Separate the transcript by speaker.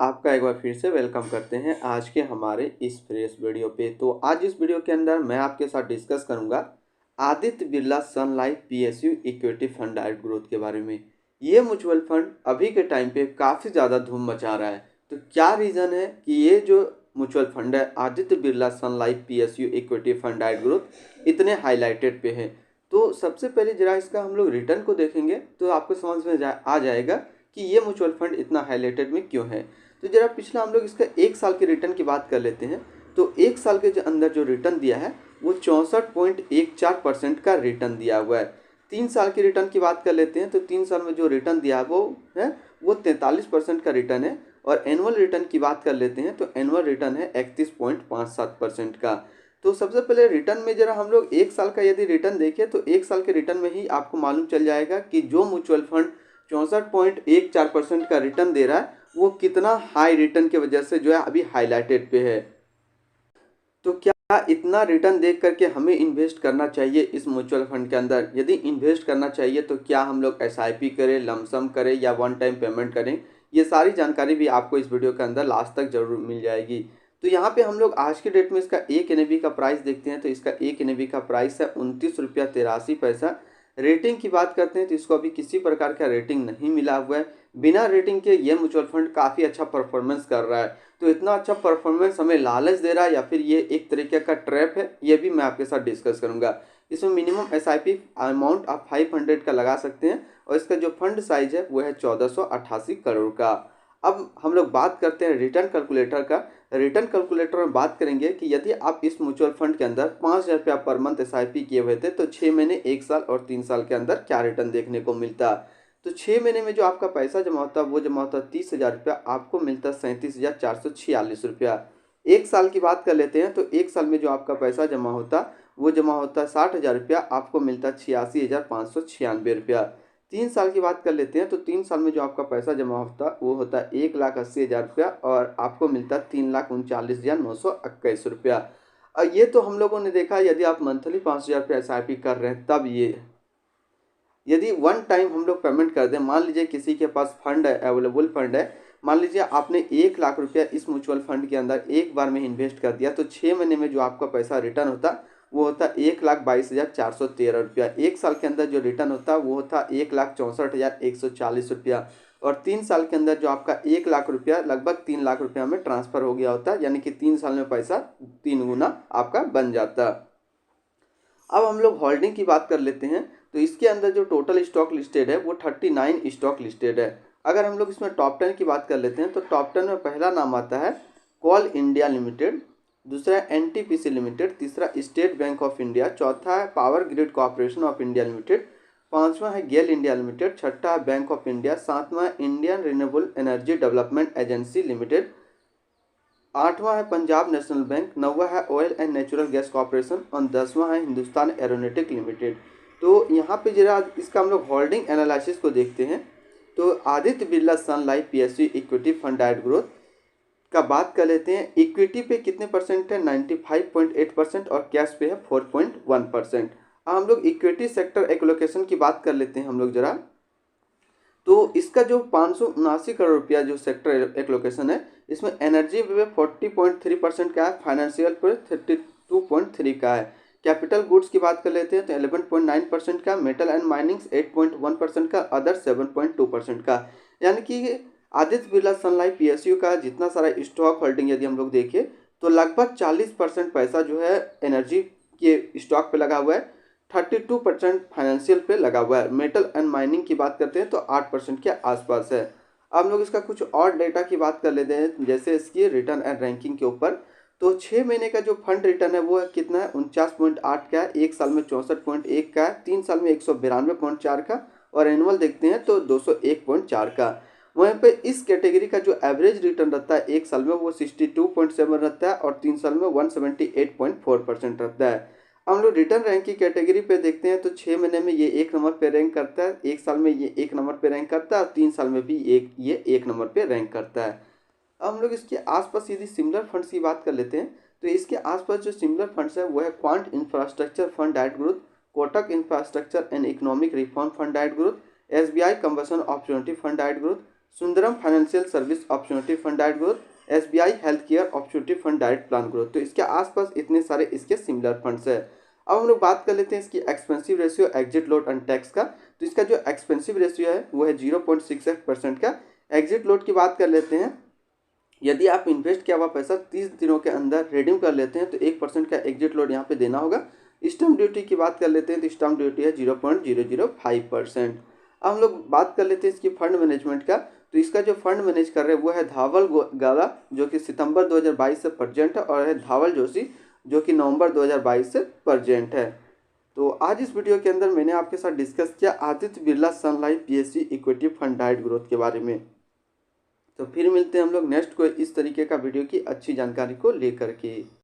Speaker 1: आपका एक बार फिर से वेलकम करते हैं आज के हमारे इस फ्रेश वीडियो पे। तो आज इस वीडियो के अंदर मैं आपके साथ डिस्कस करूंगा Aditya Birla Sun Life PSU equity fund direct growth के बारे में। ये म्यूचुअल फंड अभी के टाइम पे काफ़ी ज़्यादा धूम मचा रहा है। तो क्या रीज़न है कि ये जो म्यूचुअल फंड है Aditya Birla Sun Life PSU equity fund direct growth इतने हाईलाइटेड पे है? तो सबसे पहले जरा इसका हम लोग रिटर्न को देखेंगे तो आपको समझ में आ जाएगा कि ये म्यूचुअल फंड इतना हाईलाइटेड में क्यों है। तो जरा पिछला हम लोग इसका 1 साल के रिटर्न की बात कर लेते हैं। तो 1 साल के अंदर जो रिटर्न दिया है वो 64.14% का रिटर्न दिया हुआ है। 3 साल के रिटर्न की बात कर लेते हैं तो 3 साल में जो रिटर्न दिया है वो 43% का रिटर्न है। और एनुअल रिटर्न की बात कर लेते हैं तो एनुअल रिटर्न है 31.57% का। तो सबसे पहले रिटर्न में जरा हम लोग 1 साल का यदि रिटर्न देखें तो 1 साल के रिटर्न में ही आपको मालूम चल जाएगा कि जो म्यूचुअल फंड 64.14% का रिटर्न दे रहा है वो कितना हाई रिटर्न की वजह से जो है अभी हाईलाइटेड पे है। तो क्या इतना रिटर्न देख करके हमें इन्वेस्ट करना चाहिए इस म्यूचुअल फंड के अंदर? यदि इन्वेस्ट करना चाहिए तो क्या हम लोग एसआईपी करें, लमसम करें या वन टाइम पेमेंट करें? ये सारी जानकारी भी आपको इस वीडियो के अंदर लास्ट तक जरूर मिल जाएगी। तो यहाँ पे हम लोग आज की डेट में इसका एक एनएवी का प्राइस देखते हैं तो इसका एक एनएवी का प्राइस है 29 रुपया 83 पैसा। रेटिंग की बात करते हैं तो इसको अभी किसी प्रकार का रेटिंग नहीं मिला हुआ है। बिना रेटिंग के ये म्यूचुअल फंड काफ़ी अच्छा परफॉर्मेंस कर रहा है। तो इतना अच्छा परफॉर्मेंस हमें लालच दे रहा है या फिर ये एक तरीके का ट्रैप है, ये भी मैं आपके साथ डिस्कस करूंगा। इसमें मिनिमम एसआईपी अमाउंट आप 500 का लगा सकते हैं और इसका जो फंड साइज है वो है 1488 करोड़ का। अब हम लोग बात करते हैं रिटर्न कैलकुलेटर का। रिटर्न कैलकुलेटर में बात करेंगे कि यदि आप इस म्यूचुअल फंड के अंदर 5,000 रुपया पर मंथ एसआईपी किए हुए थे तो 6 महीने, 1 साल और 3 साल के अंदर क्या रिटर्न देखने को मिलता? तो 6 महीने में जो आपका पैसा जमा होता है वो जमा होता है 30,000 रुपया, आपको मिलता है 37,446 रुपया। 1 साल की बात कर लेते हैं तो 1 साल में जो आपका पैसा जमा होता वो जमा होता है 60,000 रुपया, आपको मिलता है 86,596 रुपया। 3 साल की बात कर लेते हैं तो 3 साल में जो आपका पैसा जमा होता वो होता है 1,80,000 रुपया और आपको मिलता है 3,39,921 रुपया। ये तो हम लोगों ने देखा यदि आप मंथली 5,000 रुपया एसआईपी कर रहे हैं तब ये। यदि वन टाइम हम लोग पेमेंट कर दें, मान लीजिए किसी के पास फंड है, अवेलेबल फंड है, मान लीजिए आपने 1 लाख रुपया इस म्यूचुअल फंड के अंदर एक बार में इन्वेस्ट कर दिया तो 6 महीने में जो आपका पैसा रिटर्न होता वो होता 1,22,413 रुपया। 1 साल के अंदर जो रिटर्न होता वो होता 1,64,140 रुपया। और 3 साल के अंदर जो आपका 1 लाख रुपया लगभग 3 लाख रुपया में ट्रांसफर हो गया होता, यानी कि 3 साल में पैसा 3 गुना आपका बन जाता। अब हम लोग होल्डिंग की बात कर लेते हैं तो इसके अंदर जो टोटल स्टॉक लिस्टेड है वो 39 स्टॉक लिस्टेड है। अगर हम लोग इसमें टॉप 10 की बात कर लेते हैं तो टॉप 10 में पहला नाम आता है कोल इंडिया लिमिटेड, दूसरा है एनटीपीसी लिमिटेड, तीसरा स्टेट बैंक ऑफ इंडिया, चौथा है power grid corporation of India limited, पांचवा है गेल इंडिया लिमिटेड, छठा है बैंक ऑफ इंडिया, सातवां है Indian renewable energy development agency limited, आठवां है पंजाब नेशनल बैंक, नौवां है oil and natural gas corporation और 10वां है हिंदुस्तान एरोनॉटिक लिमिटेड। तो यहाँ पे जरा इसका हम लोग होल्डिंग एनालिसिस को देखते हैं तो Aditya Birla Sun Life PSU equity fund direct growth का बात कर लेते हैं। इक्विटी पे कितने परसेंट है? 95.8% और कैश पे है 4.1%। हम लोग इक्विटी सेक्टर एलोकेशन की बात कर लेते हैं हम लोग जरा। तो इसका जो 579 करोड़ रुपया जो सेक्टर एलोकेशन है इसमें एनर्जी पे 40.3% का है, फाइनेंशियल पे 32.3 का है, कैपिटल गुड्स की बात कर लेते हैं तो 11.9% का, मेटल एंड माइनिंग 8.1% का, अदर 7.2% का। यानी कि Aditya Birla Sun Life PSU का जितना सारा स्टॉक होल्डिंग यदि हम लोग देखें तो लगभग 40% पैसा जो है एनर्जी के स्टॉक पे लगा हुआ है, 32% फाइनेंशियल पे लगा हुआ है, मेटल एंड माइनिंग की बात करते हैं तो 8% के आसपास है। अब हम लोग इसका कुछ और डेटा की बात कर लेते हैं जैसे इसकी रिटर्न एंड रैंकिंग के ऊपर। तो 6 महीने का जो फंड रिटर्न है वो है कितना है? 49.8 का है, 1 साल में 64.1 का है, 3 साल में 192.4 का और एनुअल देखते हैं तो 201.4 का। वहीं पे इस कैटेगरी का जो एवरेज रिटर्न रहता है 1 साल में वो 62.7 रहता है और 3 साल में 178.4% रहता है। हम लोग रिटर्न रैंक की कैटेगरी पे देखते हैं तो 6 महीने में ये 1 नंबर पे रैंक करता है, 1 साल में ये 1 नंबर पे रैंक करता है और 3 साल में भी ये 1 नंबर पे रैंक करता है। अब हम लोग इसके आसपास यदि सिमिलर फंड्स की बात कर लेते हैं तो इसके आसपास जो सिमिलर फंड्स है वो है quant infrastructure fund direct growth, Kotak infrastructure and economic reform fund direct growth, SBI conversion opportunity fund direct growth, Sundaram financial service opportunity fund direct growth, SBI health care opportunity fund direct plan growth. तो इसके आसपास इतने सारे इसके similar funds है। अब हम लोग बात कर लेते हैं इसकी expensive ratio exit load and tax का। तो इसका जो एक्सपेंसिव रेशियो है वो है 0.68% का। एग्जिट लोड की बात कर लेते हैं, यदि आप इन्वेस्ट किया हुआ पैसा 30 दिनों के अंदर रिडीम कर लेते हैं तो 1% का एग्जिट लोड यहाँ पे देना होगा। स्टैम्प ड्यूटी की बात कर लेते हैं तो स्टैम्प ड्यूटी है 0.005%। अब हम लोग बात कर लेते हैं इसकी फंड मैनेजमेंट का। तो इसका जो फंड मैनेज कर रहे हैं वो है धावल गाला, जो कि सितंबर 2022 से प्रेजेंट है, और है धावल जोशी, जो कि नवंबर 2022 से प्रेजेंट है। तो आज इस वीडियो के अंदर मैंने आपके साथ डिस्कस किया Aditya Birla Sun Life PSU equity fund direct growth के बारे में। तो फिर मिलते हैं हम लोग नेक्स्ट कोई इस तरीके का वीडियो की अच्छी जानकारी को लेकर के।